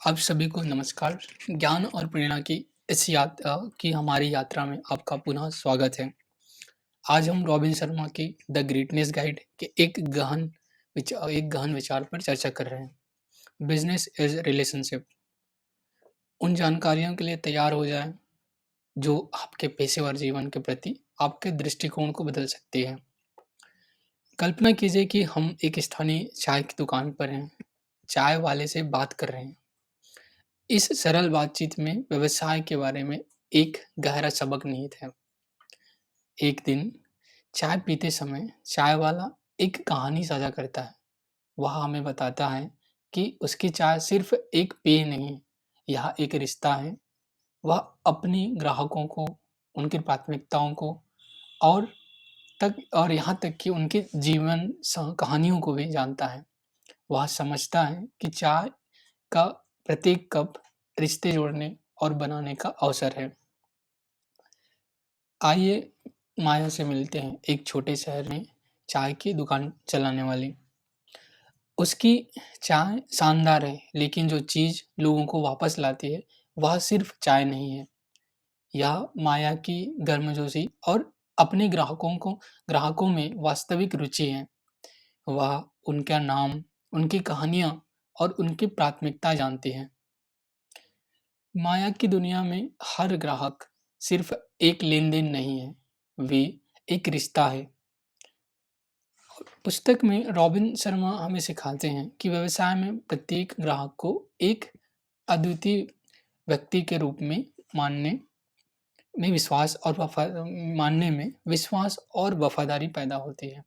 आप सभी को नमस्कार। ज्ञान और प्रेरणा की इस हमारी यात्रा में आपका पुनः स्वागत है। आज हम रॉबिन शर्मा की द ग्रेटनेस गाइड के एक गहन विचार पर चर्चा कर रहे हैं। Business is relationship. उन जानकारियों के लिए तैयार हो जाएं जो आपके पेशेवर जीवन के प्रति आपके दृष्टिकोण को बदल सकती है। कल्पना कीजिए कि हम एक स्थानीय चाय की दुकान पर हैं, चाय वाले से बात कर रहे हैं। इस सरल बातचीत में व्यवसाय के बारे में एक गहरा सबक निहित है। एक दिन चाय पीते समय चाय वाला एक कहानी साझा करता है। वह हमें बताता है कि उसकी चाय सिर्फ एक पेय नहीं है, यह एक रिश्ता है। वह अपने ग्राहकों को, उनकी प्राथमिकताओं को और और यहाँ तक कि उनके जीवन कहानियों को भी जानता है। वह समझता है कि चाय का प्रत्येक कप रिश्ते जोड़ने और बनाने का अवसर है। आइए माया से मिलते हैं, एक छोटे शहर में चाय की दुकान चलाने वाली। उसकी चाय शानदार है, लेकिन जो चीज़ लोगों को वापस लाती है, वह सिर्फ चाय नहीं है। यह माया की गर्मजोशी और अपने ग्राहकों में वास्तविक रुचि है। वह उनका नाम, उनकी कहानियाँ और उनकी प्राथमिकता जानती है। माया की दुनिया में हर ग्राहक सिर्फ एक लेन-देन नहीं है, वे एक रिश्ता है। पुस्तक में रॉबिन शर्मा हमें सिखाते हैं कि व्यवसाय में प्रत्येक ग्राहक को एक अद्वितीय व्यक्ति के रूप में मानने में विश्वास और वफादारी पैदा होती है।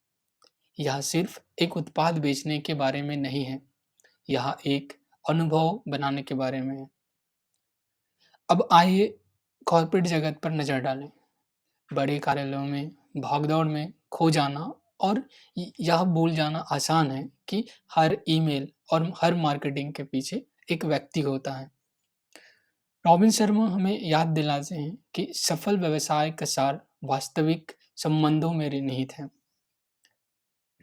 यह सिर्फ एक उत्पाद बेचने के बारे में नहीं है, यह एक अनुभव बनाने के बारे में है। अब आइए कॉर्पोरेट जगत पर नज़र डालें। बड़े कार्यालयों में भागदौड़ में खो जाना और यह भूल जाना आसान है कि हर ईमेल और हर मार्केटिंग के पीछे एक व्यक्ति होता है। रॉबिन शर्मा हमें याद दिलाते हैं कि सफल व्यवसाय का सार वास्तविक संबंधों में निहित है।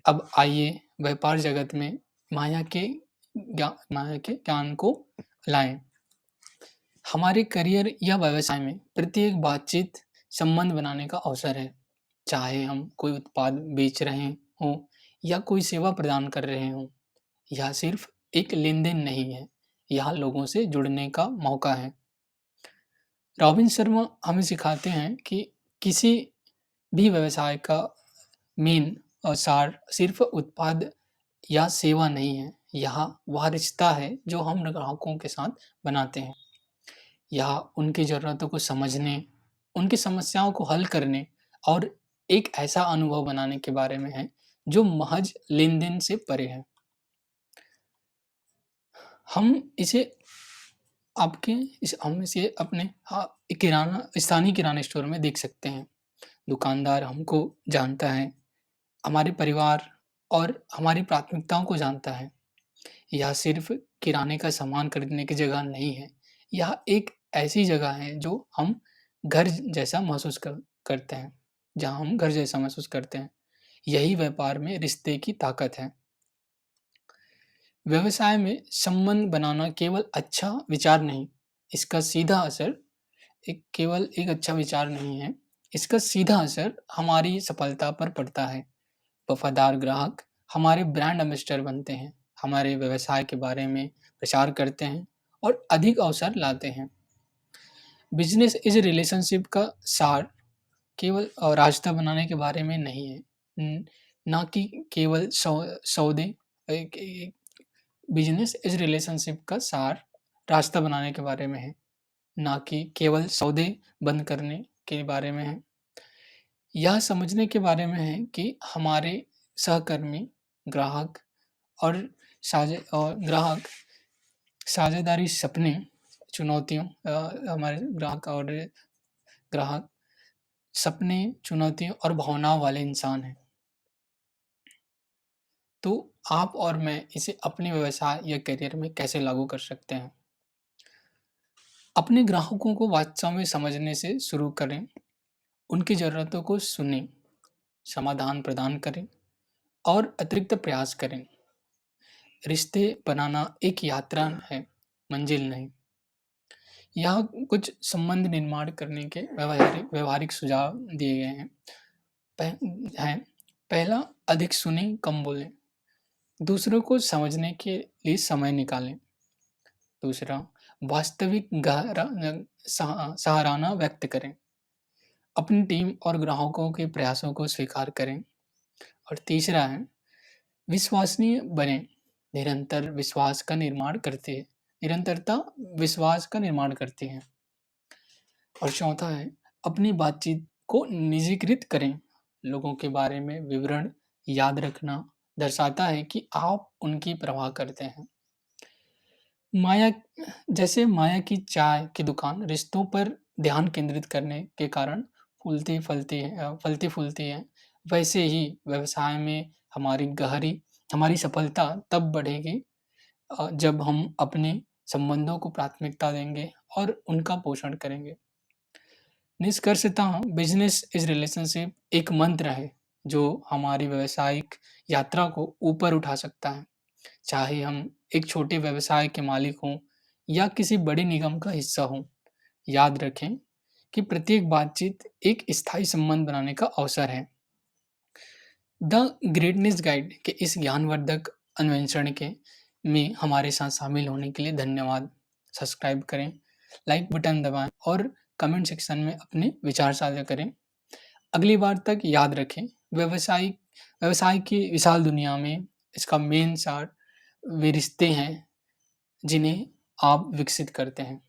अब आइए व्यापार जगत में माया के माया के ज्ञान को लाएं। हमारे करियर या व्यवसाय में प्रत्येक बातचीत संबंध बनाने का अवसर है। चाहे हम कोई उत्पाद बेच रहे हों या कोई सेवा प्रदान कर रहे हों, यह सिर्फ एक लेन-देन नहीं है, यह लोगों से जुड़ने का मौका है। रॉबिन शर्मा हमें सिखाते हैं कि किसी भी व्यवसाय का मेन और सार सिर्फ उत्पाद या सेवा नहीं है, यह वह रिश्ता है जो हम ग्राहकों के साथ बनाते हैं। यह उनकी ज़रूरतों को समझने, उनकी समस्याओं को हल करने और एक ऐसा अनुभव बनाने के बारे में है, जो महज़ लेन-देन से परे है। हम इसे आपके इस हम इसे अपने स्थानीय किराना स्टोर में देख सकते हैं। दुकानदार हमको जानता है, हमारे परिवार और हमारी प्राथमिकताओं को जानता है। यह सिर्फ़ किराने का सामान खरीदने की जगह नहीं है, यह एक ऐसी जगह है जो हम घर जैसा महसूस करते हैं, जहाँ हम घर जैसा महसूस करते हैं। यही व्यापार में रिश्ते की ताकत है। व्यवसाय में संबंध बनाना केवल अच्छा विचार नहीं, इसका सीधा असर केवल एक अच्छा विचार नहीं है, इसका सीधा असर हमारी सफलता पर पड़ता है। वफ़ादार ग्राहक हमारे ब्रांड एम्बेसडर बनते हैं, हमारे व्यवसाय के बारे में प्रचार करते हैं और अधिक अवसर लाते हैं। बिज़नेस इज़ रिलेशनशिप का सार केवल रास्ता बनाने के बारे में नहीं है, ना कि केवल सौदे बिज़नेस इज़ रिलेशनशिप का सार रास्ता बनाने के बारे में है, ना कि केवल सौदे बंद करने के बारे में है। यह समझने के बारे में है कि हमारे सहकर्मी, ग्राहक और ग्राहक साझेदारी सपने, चुनौतियों हमारे ग्राहक सपने, चुनौतियों और भावनाओं वाले इंसान हैं। तो आप और मैं इसे अपने व्यवसाय या करियर में कैसे लागू कर सकते हैं? अपने ग्राहकों को वास्तव में समझने से शुरू करें, उनकी ज़रूरतों को सुनें, समाधान प्रदान करें और अतिरिक्त प्रयास करें। रिश्ते बनाना एक यात्रा है, मंजिल नहीं। यहाँ कुछ संबंध निर्माण करने के व्यावहारिक व्यावहारिक सुझाव दिए गए हैं। हैं, पहला, अधिक सुनें, कम बोलें। दूसरों को समझने के लिए समय निकालें। दूसरा, वास्तविक सराहना व्यक्त करें। अपनी टीम और ग्राहकों के प्रयासों को स्वीकार करें। और तीसरा है, विश्वसनीय बनें। निरंतर विश्वास का निर्माण करते हैं। निरंतरता विश्वास का निर्माण करती है। और चौथा है, अपनी बातचीत को निजीकृत करें। लोगों के बारे में विवरण याद रखना दर्शाता है कि आप उनकी परवाह करते हैं। माया जैसे माया की चाय की दुकान रिश्तों पर ध्यान केंद्रित करने के कारण फलती-फूलती है, वैसे ही व्यवसाय में हमारी सफलता तब बढ़ेगी जब हम अपने संबंधों को प्राथमिकता देंगे और उनका पोषण करेंगे। निष्कर्षतः बिज़नेस इज़ रिलेशनशिप एक मंत्र है, जो हमारी व्यावसायिक यात्रा को ऊपर उठा सकता है। चाहे हम एक छोटे व्यवसाय के मालिक हों या किसी बड़े निगम का हिस्सा हों, याद रखें कि प्रत्येक बातचीत एक स्थायी संबंध बनाने का अवसर है। द ग्रेटनेस गाइड के इस ज्ञानवर्धक अन्वेषण के में हमारे साथ शामिल होने के लिए धन्यवाद। सब्सक्राइब करें, लाइक बटन दबाएँ और कमेंट सेक्शन में अपने विचार साझा करें। अगली बार तक याद रखें, व्यवसाय की विशाल दुनिया में इसका मेन सार वे रिश्ते हैं जिन्हें आप विकसित करते हैं।